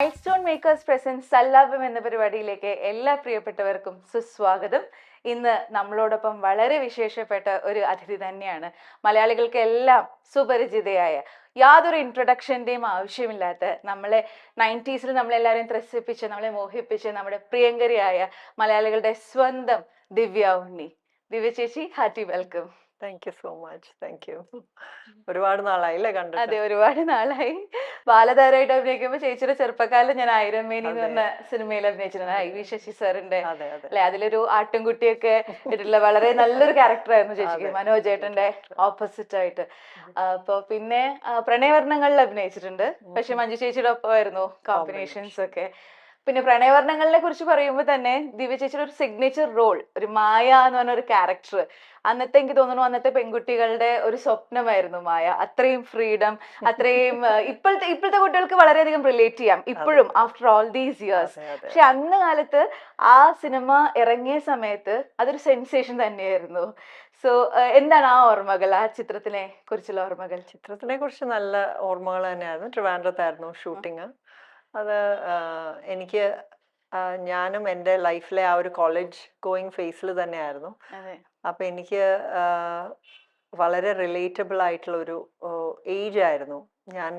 Milestone makers presence Sallapam എന്ന പരിപാടിയിലേക്ക് എല്ലാ പ്രിയപ്പെട്ടവർക്കും സുസ്വാഗതം. ഇന്ന് നമ്മളോടൊപ്പം വളരെ വിശേഷപ്പെട്ട ഒരു അതിഥി തന്നെയാണ്. മലയാളികൾക്ക് എല്ലാം സുപരിചിതയായ, യാതൊരു ഇൻട്രൊഡക്ഷൻ്റെയും ആവശ്യമില്ലാത്ത, നമ്മളെ 90s നമ്മളെല്ലാവരെയും ത്രസിപ്പിച്ച് നമ്മളെ മോഹിപ്പിച്ച് നമ്മുടെ പ്രിയങ്കരിയായ മലയാളികളുടെ സ്വന്തം ദിവ്യ ഉണ്ണി. ദിവ്യ ചേച്ചി, hearty welcome. Thank you so much. Thank you. ഒരുപാട് നാളായില്ലേ കണ്ടിട്ട്? അതെ, ഒരുപാട് നാളായി. ബാലതാരമായിട്ട് അഭിനയിക്കുമ്പോൾ ചേച്ചിയുടെ ചെറുപ്പക്കാലം ഞാൻ ആയിരമേനി എന്ന് പറഞ്ഞ സിനിമയിൽ അഭിനയിച്ചിട്ടുണ്ട്. ഐ.വി. ശശി സാറിന്റെ അല്ലെ, അതിലൊരു ആട്ടിൻകുട്ടിയൊക്കെ ഇട്ടിട്ടുള്ള വളരെ നല്ലൊരു ക്യാരക്ടറായിരുന്നു ചേച്ചിക്ക്, മനോജ് ഏട്ടന്റെ ഓപ്പോസിറ്റ് ആയിട്ട്. അപ്പൊ പിന്നെ പ്രണയവർണ്ണങ്ങളിൽ അഭിനയിച്ചിട്ടുണ്ട്. പക്ഷെ മഞ്ജു ചേച്ചിയുടെ ഒപ്പമായിരുന്നു കോമ്പിനേഷൻസ് ഒക്കെ. പിന്നെ പ്രണയവർണ്ണങ്ങളെ കുറിച്ച് പറയുമ്പോൾ തന്നെ ദിവ്യ ചേച്ചിയുടെ ഒരു സിഗ്നേച്ചർ റോൾ, ഒരു മായ എന്ന് പറഞ്ഞ ഒരു ക്യാരക്ടർ, അന്നത്തെ എനിക്ക് തോന്നുന്നു അന്നത്തെ പെൺകുട്ടികളുടെ ഒരു സ്വപ്നമായിരുന്നു മായ. അത്രയും ഫ്രീഡം, അത്രയും ഇപ്പോഴത്തെ കുട്ടികൾക്ക് വളരെയധികം റിലേറ്റ് ചെയ്യാം ഇപ്പോഴും ആഫ്റ്റർ ഓൾ ദീസ് ഇയേഴ്സ്. പക്ഷെ അന്ന് കാലത്ത് ആ സിനിമ ഇറങ്ങിയ സമയത്ത് അതൊരു സെൻസേഷൻ തന്നെയായിരുന്നു. സോ എന്താണ് ആ ഓർമ്മകൾ, ആ ചിത്രത്തിനെ കുറിച്ചുള്ള ഓർമ്മകൾ? ചിത്രത്തിനെ കുറിച്ച് നല്ല ഓർമ്മകൾ തന്നെയായിരുന്നു. ട്രിവാൻഡ്രത്തായിരുന്നു ഷൂട്ടിങ്. അത് എനിക്ക് ഞാനും എൻ്റെ ലൈഫിലെ ആ ഒരു കോളേജ് ഗോയിങ് ഫേസിൽ തന്നെയായിരുന്നു. അപ്പം എനിക്ക് വളരെ റിലേറ്റബിൾ ആയിട്ടുള്ള ഒരു ഏജ് ആയിരുന്നു. ഞാൻ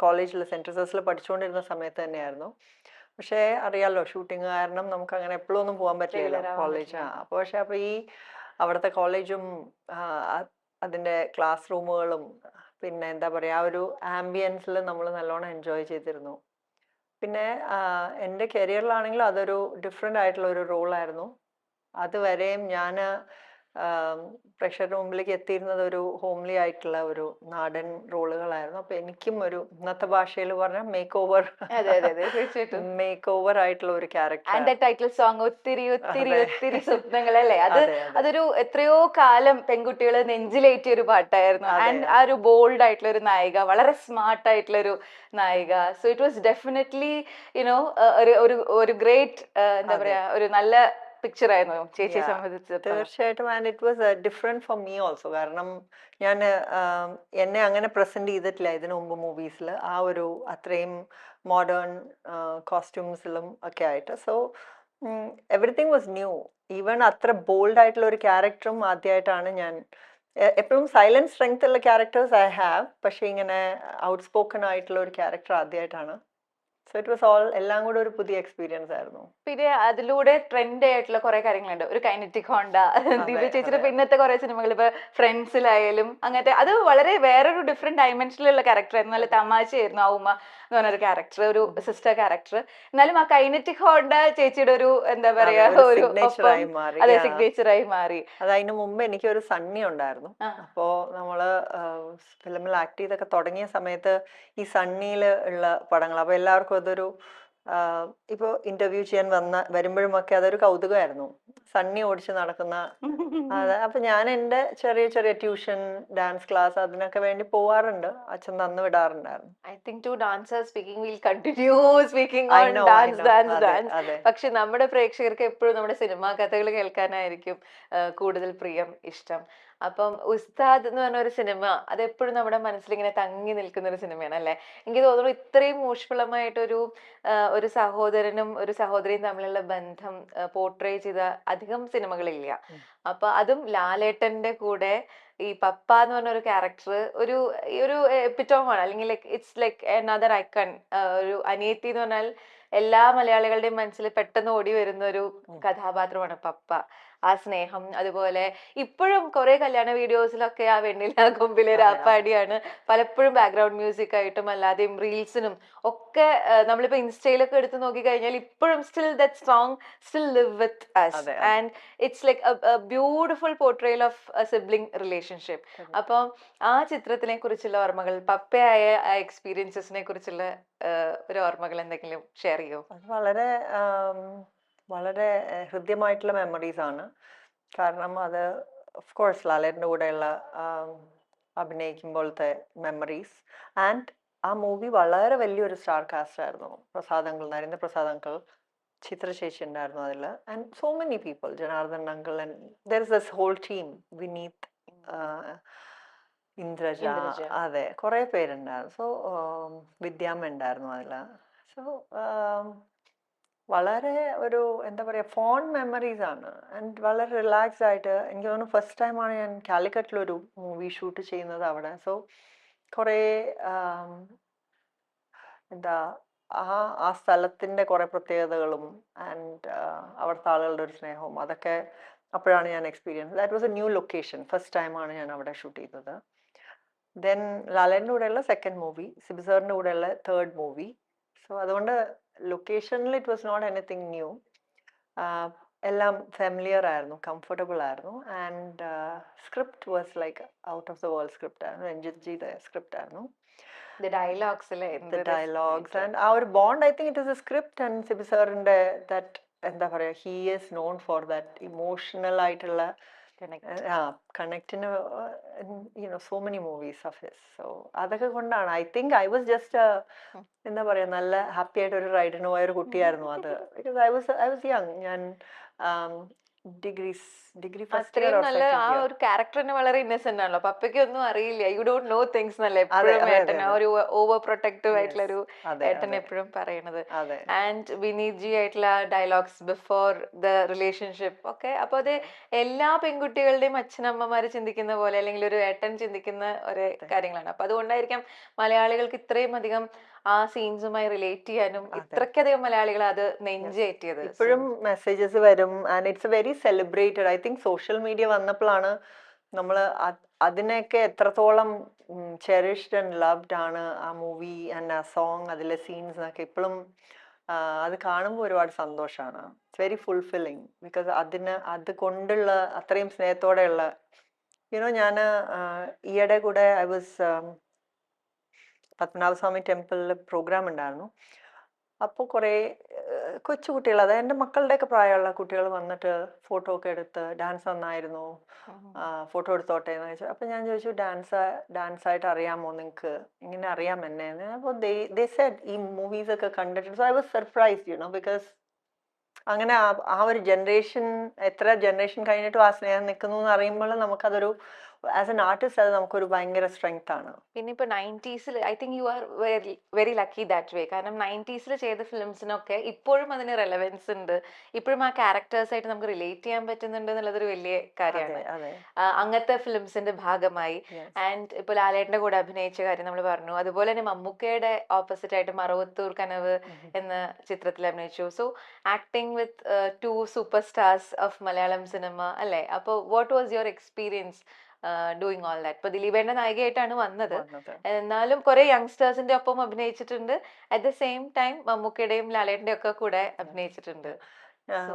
കോളേജിൽ സെൻറ്റ് ജോസഫിൽ പഠിച്ചുകൊണ്ടിരുന്ന സമയത്ത് തന്നെയായിരുന്നു. പക്ഷേ അറിയാലോ, ഷൂട്ടിങ് കാരണം നമുക്ക് അങ്ങനെ എപ്പോഴും ഒന്നും പോകാൻ പറ്റില്ലല്ലോ കോളേജ്. അപ്പോൾ ഈ അവിടുത്തെ കോളേജും അതിൻ്റെ ക്ലാസ് റൂമുകളും പിന്നെ എന്താ പറയുക, ആ ഒരു ആംബിയൻസിൽ നമ്മൾ നല്ലോണം എൻജോയ് ചെയ്തിരുന്നു. പിന്നെ എൻ്റെ കരിയറിലാണെങ്കിലും അതൊരു ഡിഫറെൻ്റ് ആയിട്ടുള്ള ഒരു റോളായിരുന്നു. അതുവരെയും ഞാൻ പ്രേക്ഷകരുടെ മുമ്പിലേക്ക് എത്തിയിരുന്നത് ഒരു ഹോംലി ആയിട്ടുള്ള ഒരു നാടൻ റോളുകളായിരുന്നു. അപ്പൊ എനിക്കും ഒരു ഇന്നത്തെ ഭാഷയിൽ പറഞ്ഞാൽ മേക്ക് ഓവർ ആയിട്ടുള്ള ഒരു ക്യാരക്ടർ. ടൈറ്റിൽ സോങ് ഒത്തിരി ഒത്തിരി ഒത്തിരി സ്വപ്നങ്ങൾ അല്ലേ, അതൊരു എത്രയോ കാലം പെൺകുട്ടികൾ നെഞ്ചിലേറ്റിയ ഒരു പാട്ടായിരുന്നു. ആൻഡ് ആ ഒരു ബോൾഡ് ആയിട്ടുള്ള ഒരു നായിക, വളരെ സ്മാർട്ട് ആയിട്ടുള്ള ഒരു നായിക. So it was definitely you know ഒരു ഗ്രേറ്റ് എന്താ പറയാ, ഒരു നല്ല പിക്ചർ ആയിരുന്നു ചേച്ചിയെ സംബന്ധിച്ച്. തീർച്ചയായിട്ടും. And it was different for me also. കാരണം ഞാൻ എന്നെ അങ്ങനെ പ്രസന്റ് ചെയ്തിട്ടില്ല ഇതിനു മുമ്പ് മൂവീസിൽ, ആ ഒരു അത്രയും മോഡേൺ കോസ്റ്റ്യൂംസിലും ഒക്കെ ആയിട്ട്. So everything was new. Even അത്ര ബോൾഡ് ആയിട്ടുള്ള ഒരു ക്യാരക്ടറും ആദ്യമായിട്ടാണ് ഞാൻ. എപ്പോഴും സൈലന്റ് സ്ട്രെങ്ത് ഉള്ള ക്യാരക്ടേഴ്സ് ഐ ഹാവ്, പക്ഷെ ഇങ്ങനെ ഔട്ട് സ്പോക്കൺ ആയിട്ടുള്ള ഒരു ക്യാരക്ടർ ആദ്യമായിട്ടാണ്. സോ ഇറ്റ് വാസ് ഓൾ, എല്ലാം കൂടെ ഒരു പുതിയ എക്സ്പീരിയൻസ് ആയിരുന്നു. പിന്നെ അതിലൂടെ ട്രെൻഡ് ആയിട്ടുള്ള കുറെ കാര്യങ്ങളുണ്ട്. ഒരു കൈനറ്റിക് ഹോണ്ട, ദിവ്യ ചേച്ചിയുടെ പിന്നത്തെ കുറെ സിനിമകൾ, ഇപ്പൊ ഫ്രണ്ട്സിലായാലും അങ്ങനത്തെ, അത് വളരെ വേറൊരു ഡിഫറെന്റ് ഡയമെൻഷനിലുള്ള ക്യാരക്ടർ ആയിരുന്നു. നല്ല തമാശയായിരുന്നു ആ ഉമ്മ എന്ന് പറഞ്ഞൊരു ക്യാരക്ടർ, ഒരു സിസ്റ്റർ ക്യാരക്ടർ. എന്നാലും ആ കൈനറ്റിക് ഹോണ്ട ചേച്ചിയുടെ ഒരു എന്താ പറയാ, ഒരു അതെ സിഗ്നേച്ചറായി മാറി. അതിന് മുമ്പ് എനിക്ക് ഒരു സണ്ണി ഉണ്ടായിരുന്നു. അപ്പോ നമ്മള് ഫിലിമിൽ ആക്ട് ചെയ്തൊക്കെ തുടങ്ങിയ സമയത്ത് ഈ സണ്ണിയിൽ ഉള്ള പടങ്ങൾ, അപ്പൊ എല്ലാവർക്കും അതൊരു ഇപ്പൊ ഇന്റർവ്യൂ ചെയ്യാൻ വരുമ്പോഴും ഒക്കെ അതൊരു കൗതുകമായിരുന്നു, സണ്ണി ഓടിച്ച് നടക്കുന്ന. അപ്പൊ ഞാൻ എൻ്റെ ചെറിയ ചെറിയ ട്യൂഷൻ, ഡാൻസ് ക്ലാസ് അതിനൊക്കെ വേണ്ടി പോവാറുണ്ട്. അച്ഛൻ തന്നു വിടാറുണ്ടായിരുന്നു. I think two dancers speaking, will continue speaking on dance. പക്ഷെ നമ്മുടെ പ്രേക്ഷകർക്ക് എപ്പോഴും നമ്മുടെ സിനിമാ കഥകൾ കേൾക്കാനായിരിക്കും കൂടുതൽ പ്രിയം, ഇഷ്ടം. അപ്പം ഉസ്താദ് എന്ന് പറഞ്ഞ ഒരു സിനിമ, അതെപ്പോഴും നമ്മുടെ മനസ്സിൽ ഇങ്ങനെ തങ്ങി നിൽക്കുന്ന ഒരു സിനിമയാണ് അല്ലെ. എനിക്ക് തോന്നുന്നു ഇത്രയും ഊഷ്മളമായിട്ടൊരു ഒരു സഹോദരനും ഒരു സഹോദരിയും തമ്മിലുള്ള ബന്ധം പോർട്രേ ചെയ്ത അധികം സിനിമകളില്ല. അപ്പൊ അതും ലാലേട്ടന്റെ കൂടെ ഈ പപ്പ എന്ന് പറഞ്ഞ ഒരു ക്യാരക്ടർ ഒരു എപ്പിറ്റോമാണ്, അല്ലെങ്കിൽ like it's like another icon. ഒരു അനിയത്തി എന്ന് പറഞ്ഞാൽ എല്ലാ മലയാളികളുടെയും മനസ്സിൽ പെട്ടെന്ന് ഓടി വരുന്ന ഒരു കഥാപാത്രമാണ് പപ്പ. ആ സ്നേഹം, അതുപോലെ ഇപ്പോഴും കുറെ കല്യാണ വീഡിയോസിലൊക്കെ ആ വെണ്ണില കൊമ്പിലെ രാപ്പാടിയാണ് പലപ്പോഴും ബാക്ക്ഗ്രൗണ്ട് മ്യൂസിക് ആയിട്ടും അല്ലാതെയും റീൽസിനും ഒക്കെ. നമ്മളിപ്പോ ഇൻസ്റ്റയിലൊക്കെ എടുത്ത് നോക്കി കഴിഞ്ഞാൽ ഇപ്പോഴും still that song still live with us, and it's like a beautiful portrayal of a sibling relationship. അപ്പം ആ ചിത്രത്തിനെ കുറിച്ചുള്ള ഓർമ്മകൾ, പപ്പയായ ആ എക്സ്പീരിയൻസസിനെ കുറിച്ചുള്ള ഒരു ഓർമ്മകൾ എന്തെങ്കിലും ഷെയർ ചെയ്യോ? വളരെ വളരെ ഹൃദ്യമായിട്ടുള്ള മെമ്മറീസ് ആണ്. കാരണം അത് ഓഫ് കോഴ്സ് ലാലേട്ടൻ്റെ കൂടെയുള്ള അഭിനയിക്കുമ്പോഴത്തെ മെമ്മറീസ്. ആൻഡ് ആ മൂവി വളരെ വലിയൊരു സ്റ്റാർ കാസ്റ്റ് ആയിരുന്നു. നരേന്ദ്ര പ്രസാദ് അങ്കിൾ, ചിത്ര ചേച്ചി ഉണ്ടായിരുന്നു അതിൽ, and so many people, Janardhan uncle, and there is this whole team, Vineeth, Indraja, അതെ, കുറെ പേരുണ്ടായിരുന്നു. സോ വിദ്യാമ്മ ഉണ്ടായിരുന്നു അതിൽ. സോ വളരെ ഒരു എന്താ പറയുക, ഫോൺ മെമ്മറീസ് ആണ്. ആൻഡ് വളരെ റിലാക്സ്ഡ് ആയിട്ട്, എനിക്ക് തോന്നുന്നു ഫസ്റ്റ് ടൈമാണ് ഞാൻ കാലിക്കറ്റിലൊരു മൂവി ഷൂട്ട് ചെയ്യുന്നത് അവിടെ. സോ കുറേ എന്താ ആ സ്ഥലത്തിൻ്റെ കുറേ പ്രത്യേകതകളും ആൻഡ് അവിടുത്തെ ആളുകളുടെ ഒരു സ്നേഹവും അതൊക്കെ അപ്പോഴാണ് ഞാൻ experience. That was A new location. First ടൈമാണ് ഞാൻ അവിടെ ഷൂട്ട് ചെയ്തത്. ദെൻ ലാലേൻ്റെ കൂടെയുള്ള സെക്കൻഡ് മൂവി, സിബി സാറിൻ്റെ കൂടെയുള്ള തേർഡ് മൂവി. സോ അതുകൊണ്ട് ലൊക്കേഷനിൽ it was not anything new. എല്ലാം ഫെമിലിയർ ആയിരുന്നു, കംഫർട്ടബിൾ ആയിരുന്നു. And script was like out of the world script ആയിരുന്നു. രഞ്ജിത് ജിയുടെ സ്ക്രിപ്റ്റ് ആയിരുന്നു. The dialogues the dialogues and our bond, I think it is a script. And Sibi sir inde that എന്താ പറയുക, he is known for that emotional ആയിട്ടുള്ള connect in so many movies of his. So അതൊക്കെ കൊണ്ടാണ് I think I was just എന്താ പറയുക, നല്ല happy ആയിട്ട് ഒരു റൈഡിന് പോയ ഒരു കുട്ടിയായിരുന്നു അത്. because I was young. ഞാൻ ഡിഗ്രി ഫസ്റ്റ് ഇയർ അത്രയും നല്ല ആ ഒരു ക്യാരക്ടറിന് വളരെ ഇന്നസെന്റ് ആണല്ലോ. പപ്പയ്ക്ക് ഒന്നും അറിയില്ല, യു ഡോണ്ട് നോ തിങ്സ് എന്നല്ലേ എപ്പോഴും ഏട്ടൻ, ആ ഒരു ഓവർ പ്രൊട്ടക്റ്റീവ് ആയിട്ടുള്ള ഒരു ഏട്ടൻ എപ്പോഴും പറയണത്. ആൻഡ് വിനീത് ജി ആയിട്ടുള്ള ഡയലോഗ്സ് ബിഫോർ ദ റിലേഷൻഷിപ്പ് ഒക്കെ, അപ്പൊ അത് എല്ലാ പെൺകുട്ടികളുടെയും അച്ഛനമ്മമാര് ചിന്തിക്കുന്ന പോലെ, അല്ലെങ്കിൽ ഒരു ഏട്ടൻ ചിന്തിക്കുന്ന ഒരു കാര്യങ്ങളാണ്. അപ്പൊ അതുകൊണ്ടായിരിക്കാം മലയാളികൾക്ക് ഇത്രയും അധികം ആ സീൻസുമായി റിലേറ്റ് ചെയ്യാനും ഇത്രയ്ക്കധികം മലയാളികൾ അത് നെഞ്ചേറ്റിയത്. ഇപ്പോഴും മെസ്സേജസ് വരും and it's very celebrated. I think social media വന്നപ്പോഴാണ് നമ്മൾ അതിനെയൊക്കെ എത്രത്തോളം ചെറിഷ്ഡ് ആൻഡ് ലവ്ഡ് ആണ് ആ മൂവി ആൻഡ് ആ സോങ്, അതിലെ സീൻസ് എന്നൊക്കെ ഇപ്പോഴും അത് കാണുമ്പോൾ ഒരുപാട് സന്തോഷമാണ്. It's very fulfilling. ബിക്കോസ് അത് കൊണ്ടുള്ള അത്രയും സ്നേഹത്തോടെയുള്ള ഞാൻ ഈയിടെ കൂടെ ഐ വാസ് പത്മനാഭസ്വാമി ടെമ്പിളിൽ പ്രോഗ്രാം ഉണ്ടായിരുന്നു. അപ്പോൾ കുറേ കൊച്ചുകുട്ടികൾ, അതായത് എൻ്റെ മക്കളുടെയൊക്കെ പ്രായമുള്ള കുട്ടികൾ വന്നിട്ട് ഫോട്ടോ ഒക്കെ എടുത്ത് ഡാൻസ് നന്നായിരുന്നു, ഫോട്ടോ എടുത്തോട്ടെ എന്ന് ചോദിച്ചു. അപ്പം ഞാൻ ചോദിച്ചു, ഡാൻസായിട്ട് അറിയാമോ നിങ്ങൾക്ക്, ഇങ്ങനെ അറിയാം എന്നെ. അപ്പോൾ ദേ സെഡ് ഈ മൂവീസൊക്കെ കണ്ടിട്ടുണ്ട്. So I was surprised because അങ്ങനെ ആ ഒരു ജനറേഷൻ, എത്ര ജനറേഷൻ കഴിഞ്ഞിട്ടും ആ സ്നേഹം നിൽക്കുന്നു എന്ന് അറിയുമ്പോൾ നമുക്കതൊരു ആസ് എൻ ആർട്ടിസ്റ്റ് അത് നമുക്കൊരു ഭയങ്കര സ്ട്രെങ്ത് ആണ്. പിന്നെ ഇപ്പൊ 90s I think you are very lucky that way. കാരണം 90s ചെയ്ത ഫിലിംസിനൊക്കെ ഇപ്പോഴും അതിന് റെലവൻസ് ഉണ്ട്, ഇപ്പോഴും ആ ക്യാരക്ടേഴ്സ് ആയിട്ട് നമുക്ക് റിലേറ്റ് ചെയ്യാൻ പറ്റുന്നുണ്ട് എന്നുള്ളതൊരു വലിയ കാര്യമാണ് അങ്ങനത്തെ ഫിലിംസിന്റെ ഭാഗമായി. ആൻഡ് ഇപ്പൊ ലാലേട്ടന്റെ കൂടെ അഭിനയിച്ച കാര്യം നമ്മൾ പറഞ്ഞു. അതുപോലെ തന്നെ മമ്മൂക്കയുടെ ഓപ്പോസിറ്റ് ആയിട്ട് മറവത്തൂർ കനവ് എന്ന ചിത്രത്തിൽ അഭിനയിച്ചു. So acting with 2 super stars of Malayalam cinema അല്ലേ. അപ്പോൾ what was your experience doing all that? ഇപ്പൊ ദിലീപേന്റെ നായികയായിട്ടാണ് വന്നത്, എന്നാലും കുറെ യങ്സ്റ്റേഴ്സിന്റെ ഒപ്പം അഭിനയിച്ചിട്ടുണ്ട്. അറ്റ് ദ സെയിം ടൈം മമ്മൂക്കയുടെയും ലാലേട്ടന്റെ ഒക്കെ കൂടെ അഭിനയിച്ചിട്ടുണ്ട്.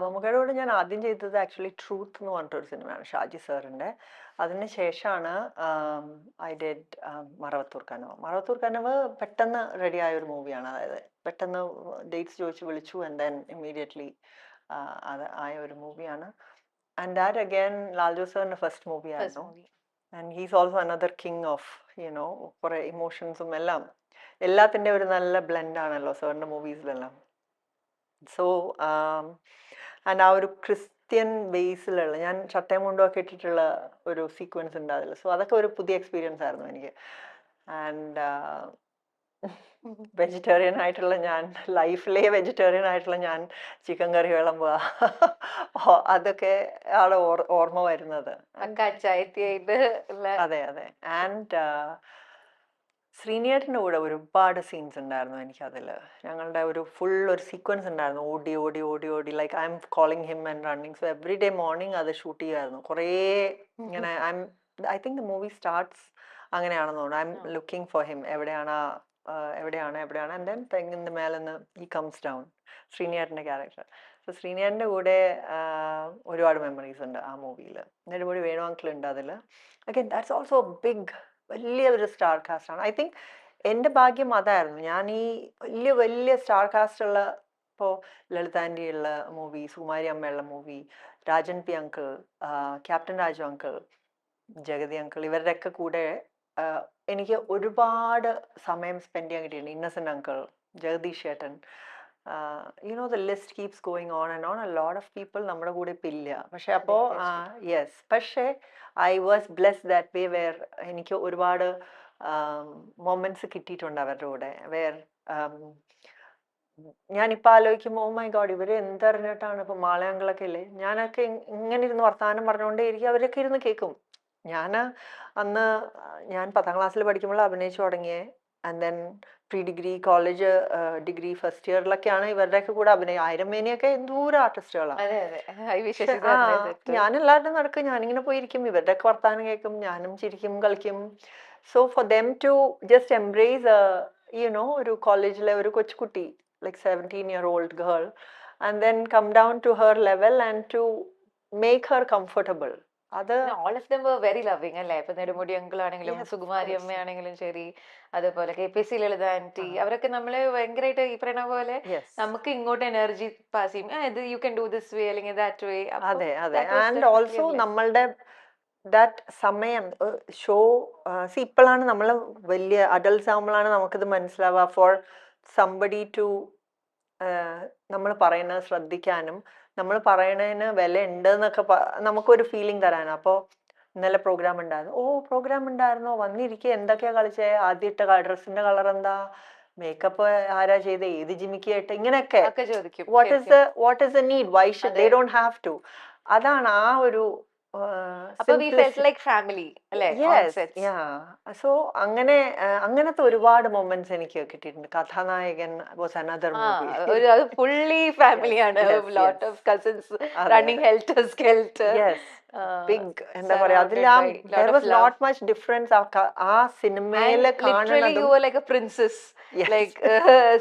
മമ്മൂക്കയുടെ കൂടെ ഞാൻ ആദ്യം ചെയ്തത് ആക്ച്വലി ട്രൂത്ത് എന്ന് പറഞ്ഞിട്ടൊരു സിനിമയാണ്, ഷാജി സാറിന്റെ. അതിന് ശേഷമാണ് ഐ ഡിഡ് മറവത്തൂർ കനവ്. മറവത്തൂർ കനവ് പെട്ടെന്ന് റെഡിയായ ഒരു മൂവിയാണ്. അതായത് പെട്ടെന്ന് ഡേറ്റ്സ് ചോദിച്ച് വിളിച്ചു ആൻഡ് ദെൻ ഇമ്മീഡിയറ്റ്ലി അത് ആയ ഒരു മൂവിയാണ്. ആൻഡ് ദാറ്റ് അഗൈൻ ലാൽജോ സാറിന്റെ ഫസ്റ്റ് മൂവി ആയിരുന്നു. And he's also another king of കുറേ ഇമോഷൻസും എല്ലാത്തിൻ്റെ ഒരു നല്ല ബ്ലെൻഡ് ആണല്ലോ സാറിൻ്റെ മൂവീസിലെല്ലാം. സോ ആൻഡ് ആ ഒരു ക്രിസ്ത്യൻ ബേസിലുള്ള, ഞാൻ ചട്ടയും മുണ്ടുമൊക്കെ ഇട്ടിട്ടുള്ള ഒരു സീക്വൻസ് ഉണ്ട് അതിൽ. സോ അതൊക്കെ ഒരു പുതിയ എക്സ്പീരിയൻസ് ആയിരുന്നു എനിക്ക്. ആൻഡ് വെജിറ്റേറിയൻ ആയിട്ടുള്ള ഞാൻ, ലൈഫിലെ വെജിറ്റേറിയൻ ആയിട്ടുള്ള ഞാൻ ചിക്കൻ കറി വിളമ്പുക, അതൊക്കെ ആണ് ഓർമ്മ വരുന്നത്. അതെ അതെ. ആൻഡ് ശ്രീനിയേട്ടൻ്റെ കൂടെ ഒരുപാട് സീൻസ് ഉണ്ടായിരുന്നു എനിക്കതിൽ. ഞങ്ങളുടെ ഒരു ഫുൾ ഒരു സീക്വൻസ് ഉണ്ടായിരുന്നു, ഓടി ഓടി ഓടി ഓടി like I'm calling him and running. So every day morning അത് ഷൂട്ട് ചെയ്യുമായിരുന്നു. കുറേ ഇങ്ങനെ I think the movie starts അങ്ങനെയാണെന്ന് തോന്നുന്നു. I'm looking for him, എവിടെയാണ് ആൻഡ് ദെൻ തെങ്ങിൻ്റെ മേലെ നിന്ന് ഹി കംസ് ഡൗൺ, ശ്രീനിയേട്ടൻ്റെ ക്യാരക്ടർ. സോ ശ്രീനിയേട്ടൻ്റെ കൂടെ ഒരുപാട് മെമ്മറീസ് ഉണ്ട് ആ മൂവിയിൽ. നെടുമുടി വേണു അങ്കിൾ ഉണ്ട് അതിൽ. അഗൈൻ ദാറ്റ്സ് ഓൾസോ ബിഗ്, വലിയൊരു സ്റ്റാർ കാസ്റ്റ് ആണ്. ഐ തിങ്ക് എൻ്റെ ഭാഗ്യം അതായിരുന്നു. ഞാൻ ഈ വലിയ സ്റ്റാർ കാസ്റ്റുള്ള, ഇപ്പോൾ ലളിത ആൻറ്റിയുള്ള മൂവി, സുകുമാരി അമ്മയുള്ള movie, Rajan P uncle, captain Raju uncle, Jagathy uncle, ഇവരുടെയൊക്കെ കൂടെ എനിക്ക് ഒരുപാട് സമയം സ്പെൻഡ് ചെയ്യാൻ കിട്ടിയിട്ടുണ്ട്. ഇന്നസെൻ്റ് അങ്കിൾ, ജഗദീഷ് ചേട്ടൻ, the list keeps going on and on. A lot of people നമ്മുടെ കൂടെ ഇപ്പം ഇല്ല. പക്ഷെ അപ്പോൾ യെസ്, പക്ഷേ I was blessed that way where എനിക്ക് ഒരുപാട് മൊമെന്റ്സ് കിട്ടിയിട്ടുണ്ട് അവരുടെ കൂടെ. ഞാനിപ്പോൾ ആലോചിക്കുമ്പോൾ ഓ മൈ ഗോഡ്, ഇവര് എന്തറിഞ്ഞിട്ടാണ് ഇപ്പം മാളയങ്കളൊക്കെ ഇല്ലേ, ഞാനൊക്കെ ഇങ്ങനെ ഇരുന്ന് വർത്തമാനം പറഞ്ഞുകൊണ്ടേ ഇരിക്കും, അവരൊക്കെ ഇരുന്ന് കേൾക്കും. അന്ന് ഞാൻ 10ാം ക്ലാസ്സിൽ പഠിക്കുമ്പോൾ അഭിനയിച്ചു തുടങ്ങിയേ. And then pre degree, college, degree first ഇയറിലൊക്കെയാണ് ഇവരുടെയൊക്കെ കൂടെ അഭിനയം. ആയിരം മേനിയൊക്കെ എന്തോരം ആർട്ടിസ്റ്റുകളാണ്. ഞാൻ എല്ലാവരുടെ നടക്കും, ഞാനിങ്ങനെ പോയിരിക്കും, ഇവരുടെയൊക്കെ വർത്താനം കേൾക്കും, ഞാനും ചിരിക്കും കളിക്കും. So for them to just embrace ഒരു കോളേജിലെ ഒരു കൊച്ചുകുട്ടി, like 17-year-old girl, and then come down to her level and to make her comfortable. all of them were very loving അല്ലേ? ഇപ്പൊ നെടുമുടി അങ്കിൾ ആണെങ്കിലും സുകുമാരി അമ്മയാണെങ്കിലും ശരി, അതുപോലെ KPC ലളിത ആന്റി, അവരൊക്കെ നമ്മളെ ഭയങ്കരമായിട്ട് ഈ പറയുന്ന പോലെ നമുക്ക് ഇങ്ങോട്ട് എനർജി പാസ് ചെയ്യും. You can do this way അല്ലെങ്കിൽ ദാറ്റ് വേ. അതെ അതെ. ആൻഡ് ഓൾസോ നമ്മളുടെ ദാറ്റ് സമയം ഷോ ഇപ്പോഴാണ് നമ്മൾ വലിയ അഡൾട്ട്സ് ആകുമ്പോഴാണ് നമുക്കിത് മനസ്സിലാവുക. ഫോർ സംബഡി ടു നമ്മൾ പറയുന്നത് ശ്രദ്ധിക്കാനും നമ്മൾ പറയണതിന് വില ഉണ്ട് എന്നൊക്കെ നമുക്കൊരു ഫീലിംഗ് തരാനും. അപ്പോൾ ഇന്നലെ പ്രോഗ്രാം ഉണ്ടായിരുന്നു, ഓ പ്രോഗ്രാം ഉണ്ടായിരുന്നോ, വന്നിരിക്കുക, എന്തൊക്കെയാ കളിച്ചേ, ആദ്യത്തെ ഡ്രസ്സിന്റെ കളർ എന്താ, മേക്കപ്പ് ആരാ ചെയ്ത്, ഏത് ജിമിക്കായിട്ട്, ഇങ്ങനെയൊക്കെ what is the need, why should they don't have to. അതാണ് ആ ഒരു സോ അങ്ങനത്തെ ഒരുപാട് മൊമെന്റ്സ് എനിക്ക് കിട്ടിയിട്ടുണ്ട്. Kathanayakan was another movie. Fully ഫാമിലിയാണ്, lot of cousins running helter skelter. Big എന്താ പറയാ, അതിലെല്ലാം there was not much difference. ആ സിനിമയിലെ കാണുന്നതും you were like a princess, like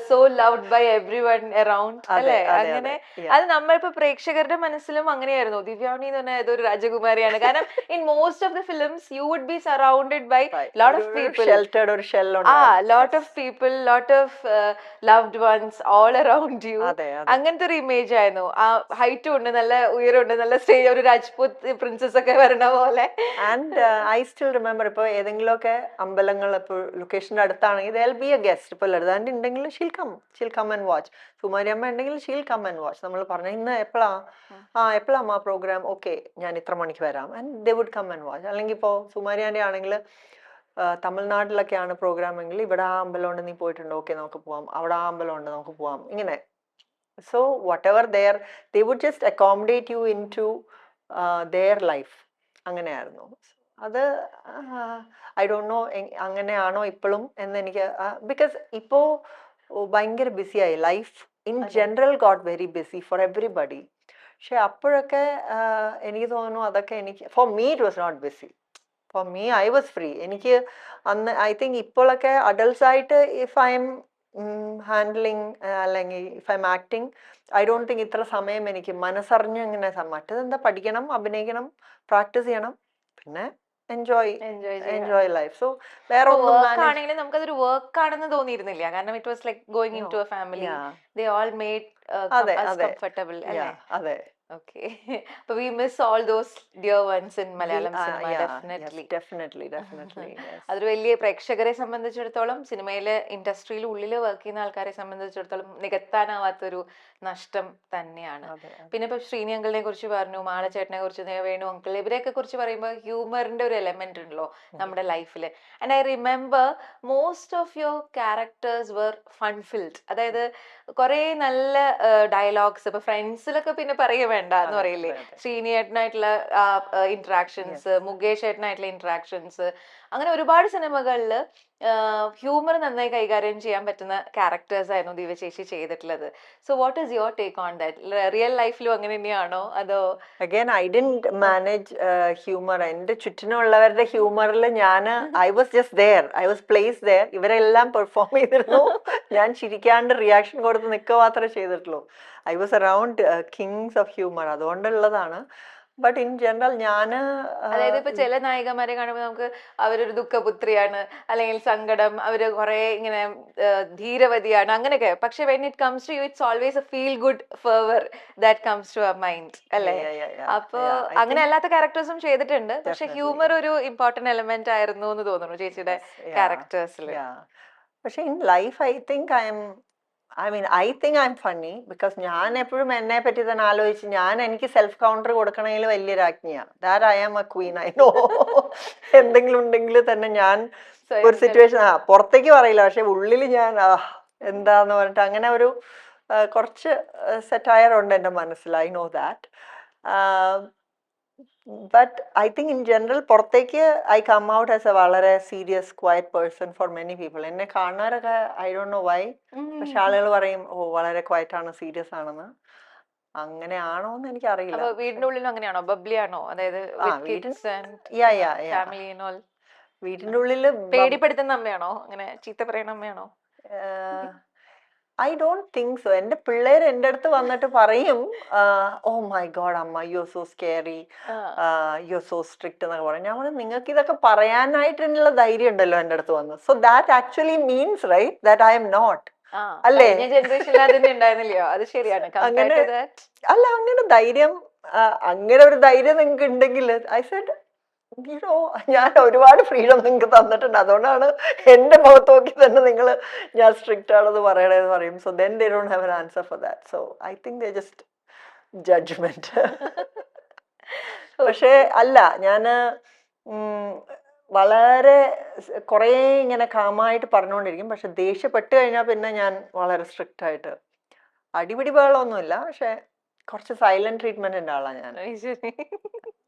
so loved by everyone around അല്ലേ? അങ്ങനെ അത് നമ്മളിപ്പോ പ്രേക്ഷകരുടെ മനസ്സിലും അങ്ങനെയായിരുന്നു. ദിവ്യാണി എന്ന് പറഞ്ഞാൽ ഏതൊരു രാജകുമാരിയാണ്. കാരണം in most of the films you would be surrounded by lot of people, sheltered or shell on lot of people, lot of loved ones all around you. അങ്ങനത്തെ ഒരു ഇമേജ് ആയിരുന്നു. ആ ഹൈറ്റും ഉണ്ട്, നല്ല ഉയരമുണ്ട്, നല്ല സ്റ്റേജ്, ഒരു രാജ്പുത് പ്രിൻസസ് ഒക്കെ വരണ പോലെ. ആൻഡ് ഐ സ്റ്റിൽ റിമെമ്പർ, ഇപ്പോൾ ഏതെങ്കിലുമൊക്കെ അമ്പലങ്ങൾ ഇപ്പോൾ ലൊക്കേഷൻ്റെ അടുത്താണെങ്കിൽ there will be a guest. ഇപ്പോൾ ലളിതാൻ്റെ ഉണ്ടെങ്കിൽ she'll come and watch. സുമാരി അമ്മ ഉണ്ടെങ്കിൽ she'll come and watch. നമ്മൾ പറഞ്ഞു ഇന്ന് എപ്പോഴാണ് ആ പ്രോഗ്രാം, ഓക്കെ ഞാൻ ഇത്ര മണിക്ക് വരാം, and they would come and watch. അല്ലെങ്കിൽ ഇപ്പോൾ സുമാരിയാൻ്റെ ആണെങ്കിൽ തമിഴ്നാട്ടിലൊക്കെയാണ് പ്രോഗ്രാം എങ്കിൽ ഇവിടെ ആ അമ്പലമുണ്ട്, നീ പോയിട്ടുണ്ടോ, ഓക്കെ നമുക്ക് പോവാം, അവിടെ ആ അമ്പലമുണ്ട് നമുക്ക് പോവാം, ഇങ്ങനെ. So what ever they would just accommodate you into their life. അങ്ങനെയായിരുന്നു. അത് ഐ ഡോണ്ട് നോ അങ്ങനെയാണോ ഇപ്പോഴും എന്ന് എനിക്ക്, ബിക്കോസ് ഇപ്പോൾ ഭയങ്കര ബിസിയായി life in general, got very busy for everybody. പക്ഷെ അപ്പോഴൊക്കെ എനിക്ക് തോന്നുന്നു അതൊക്കെ for me it was not busy. For me I was free. എനിക്ക് അന്ന് ഐ തിങ്ക് ഇപ്പോഴൊക്കെ അഡൾട്ട്സ് ആയിട്ട് ഇഫ് ഐ എം ഹാൻഡ്ലിങ് അല്ലെങ്കിൽ if I'm acting, I don't think ഇത്ര സമയം എനിക്ക് മനസ്സറിഞ്ഞ് ഇങ്ങനെ, മറ്റേതെന്താ പഠിക്കണം, അഭിനയിക്കണം, പ്രാക്ടീസ് ചെയ്യണം, പിന്നെ എൻജോയ് ലൈഫ്. സോ വേറെ ആണെങ്കിലും നമുക്കതൊരു വർക്ക് ആണെന്ന് തോന്നിയിരുന്നില്ല. കാരണം it was like going into a family. They all made us comfortable. അതെ. Okay. But we miss all those dear ones in Malayalam cinema. Definitely. അതൊരു വലിയ പ്രേക്ഷകരെ സംബന്ധിച്ചിടത്തോളം, സിനിമയിലെ ഇൻഡസ്ട്രിയിൽ ഉള്ളിൽ വർക്ക് ചെയ്യുന്ന ആൾക്കാരെ സംബന്ധിച്ചിടത്തോളം നികത്താനാവാത്തൊരു നഷ്ടം തന്നെയാണ്. പിന്നെ ഇപ്പൊ ശ്രീനി അങ്കിളിനെ കുറിച്ച് പറഞ്ഞു, മാളച്ചേട്ടനെ കുറിച്ച്, വേണു അങ്കിൾ, ഇവരെയൊക്കെ കുറിച്ച് പറയുമ്പോൾ ഹ്യൂമറിന്റെ ഒരു എലമെന്റ് ഉണ്ടല്ലോ നമ്മുടെ ലൈഫിൽ. And I remember most of your characters were fun filled. അതായത് കുറെ നല്ല ഡയലോഗ്സ്. ഇപ്പൊ ഫ്രണ്ട്സിലൊക്കെ പിന്നെ പറയുക വേണ്ട എന്ന് പറയില്ലേ, ശ്രീനിയേട്ടനായിട്ടുള്ള ഇന്ററാക്ഷൻസ്, മുകേഷ് ഏട്ടനായിട്ടുള്ള ഇന്ററാക്ഷൻസ്, അങ്ങനെ ഒരുപാട് സിനിമകളിൽ ഹ്യൂമർ നന്നായി കൈകാര്യം ചെയ്യാൻ പറ്റുന്ന ക്യാരക്ടേഴ്സ് ആയിരുന്നു ദിവ്യ ചേച്ചി ചെയ്തിട്ടുള്ളത്. So what is your take on that? Real ലൈഫിലും അങ്ങനെ തന്നെയാണോ, അതോ? Again I didn't manage humour. എന്റെ ചുറ്റിനുള്ളവരുടെ ഹ്യൂമറിൽ I was just there, I was place there. ഇവരെല്ലാം പെർഫോം ചെയ്തിരുന്നു, ഞാൻ ചിരിക്കാണ്ട് റിയാക്ഷൻ കൊടുത്ത് നിൽക്കുക മാത്രമേ ചെയ്തിട്ടുള്ളൂ. I was around kings of humour, അതുകൊണ്ടുള്ളതാണ്. ബട്ട് ഇൻ ജനറൽ അതായത് ഇപ്പൊ ചില നായികമാരെ കാണുമ്പോൾ നമുക്ക് അവരൊരു ദുഃഖപുത്രിയാണ്, അല്ലെങ്കിൽ സങ്കടം, അവര് കുറെ ഇങ്ങനെ ധീരവതിയാണ്, അങ്ങനെയൊക്കെ. പക്ഷെ when it comes to you, it's always a feel good fervour that comes to our mind, അല്ലേ? അപ്പൊ അങ്ങനെ അല്ലാത്ത ക്യാരക്ടേഴ്സും ചെയ്തിട്ടുണ്ട്, പക്ഷെ ഹ്യൂമർ ഒരു ഇമ്പോർട്ടന്റ് എലമെന്റ് ആയിരുന്നു എന്ന് തോന്നുന്നു ചേച്ചിയുടെ ക്യാരക്ടേഴ്സിൽ. പക്ഷെ in life I think I mean I think I M funny because ഞാൻ എപ്പോഴും എന്നെ പറ്റി തന്നെ ആലോചിച്ച് എനിക്ക് സെൽഫ് കൗണ്ടർ കൊടുക്കണതിൽ വലിയ രാജ്ഞിയാണ്. That I am a queen. I know എന്തെങ്കിലും ഉണ്ടെങ്കിൽ തന്നെ ഞാൻ ഒരു സിറ്റുവേഷൻ പുറത്തേക്ക് പറയില്ല, പക്ഷെ ഉള്ളിൽ ഞാൻ എന്താന്ന് പറഞ്ഞിട്ട് അങ്ങനെ ഒരു കുറച്ച് സെറ്റയർ ഉണ്ട് എൻ്റെ മനസ്സിൽ. I know that. But I think in general പുറത്തേക്ക് I come out as a വളരെ serious quiet person for many people. എന്നെ കാണുന്നവരൊക്കെ ഐ ഡോണ്ട് നോ വൈ, പക്ഷെ ആളുകൾ പറയും ഓ വളരെ ക്വയറ്റ് ആണ്, സീരിയസ് ആണെന്ന്. അങ്ങനെയാണോ എന്ന് എനിക്കറിയില്ല. അപ്പൊ വീടിന്റെ ഉള്ളിലും അങ്ങനെയാണോ, ബബ്ലി ആണോ? അതായത് വീടിന്റെ ഉള്ളില് പേടിപ്പെടുത്തുന്ന അമ്മയാണോ, അങ്ങനെ ചീത്ത പറയുന്ന അമ്മയാണോ? I don't think so. എൻ്റെ പിള്ളേർ എൻ്റെ അടുത്ത് വന്നിട്ട് പറയും ഓ മൈ ഗോഡ് അമ്മ you are so scary, you are so strict എന്നൊക്കെ പറയും. ഞാൻ പറഞ്ഞു നിങ്ങൾക്ക് ഇതൊക്കെ പറയാനായിട്ടുള്ള ധൈര്യം ഉണ്ടല്ലോ എൻ്റെ അടുത്ത് വന്ന്. So that actually means right that I am not. അല്ലേ? അങ്ങനെ അല്ല, അങ്ങനെ ധൈര്യം, അങ്ങനെ ഒരു ധൈര്യം നിങ്ങൾക്ക് ഉണ്ടെങ്കിൽ ഐ സെഡ് ഞാൻ ഒരുപാട് ഫ്രീഡം നിങ്ങൾക്ക് തന്നിട്ടുണ്ട്, അതുകൊണ്ടാണ് എന്റെ മുഖത്ത് നോക്കി തന്നെ നിങ്ങൾ ഞാൻ സ്ട്രിക്റ്റ് ആണെന്ന് പറയണേന്ന് പറയും. So then they don't have an answer for that. So I think they just judgement. പക്ഷേ അല്ല, ഞാന് വളരെ കുറേ ഇങ്ങനെ കാമായിട്ട് പറഞ്ഞുകൊണ്ടിരിക്കും, പക്ഷെ ദേഷ്യപ്പെട്ട് കഴിഞ്ഞാൽ പിന്നെ ഞാൻ വളരെ സ്ട്രിക്റ്റ് ആയിട്ട്, അടിപിടി ബഹളമൊന്നുമില്ല, പക്ഷെ കുറച്ച് സൈലന്റ് ട്രീറ്റ്മെന്റിന്റെ ആളാണ് ഞാൻ.